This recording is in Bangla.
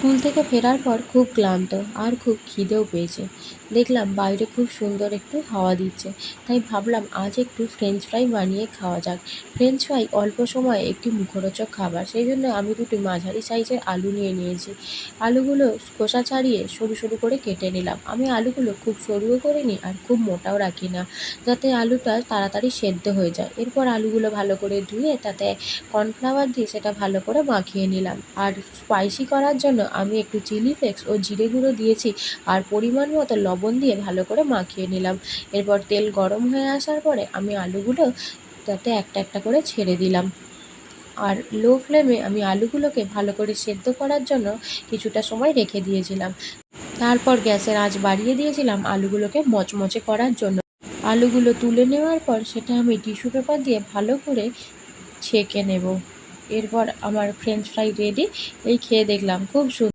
স্কুল থেকে ফেরার পর খুব ক্লান্ত আর খুব খিদেও পেয়েছে। দেখলাম বাইরে খুব সুন্দর একটু হাওয়া দিচ্ছে, তাই ভাবলাম আজ একটু ফ্রেঞ্চ ফ্রাই বানিয়ে খাওয়া যাক। ফ্রেঞ্চ ফ্রাই অল্প সময়ে একটি মুখরোচক খাবার, সেই জন্য আমি দুটি মাঝারি সাইজের আলু নিয়েছি। আলুগুলো খোসা ছাড়িয়ে সরু সরু করে কেটে নিলাম। আমি আলুগুলো খুব সরুও করিনি আর খুব মোটাও রাখি না, যাতে আলুটা তাড়াতাড়ি সেদ্ধ হয়ে যায়। এরপর আলুগুলো ভালো করে ধুয়ে তাতে কর্নফ্লাওয়ার দিয়ে সেটা ভালো করে মাখিয়ে নিলাম। আর স্পাইসি করার জন্য আমি একটু চিলি ফ্লেক্স ও জিরে গুঁড়ো দিয়েছি, আর পরিমাণ মতো লবণ দিয়ে ভালো করে মাখিয়ে নিলাম। এরপর তেল গরম হয়ে আসার পরে আমি আলুগুলো তাতে একটা একটা করে ছেড়ে দিলাম, আর লো ফ্লেমে আমি আলুগুলোকে ভালো করে সেদ্ধ করার জন্য কিছুটা সময় রেখে দিয়েছিলাম। তারপর গ্যাসের আঁচ বাড়িয়ে দিয়েছিলাম আলুগুলোকে মচমচে করার জন্য। আলুগুলো তুলে নেওয়ার পর সেটা আমি টিস্যু পেপার দিয়ে ভালো করে ছেঁকে নেব। এরপর আমার ফ্রেঞ্চ ফ্রাই রেডি। এই খেয়ে দেখলাম খুব সুন্দর।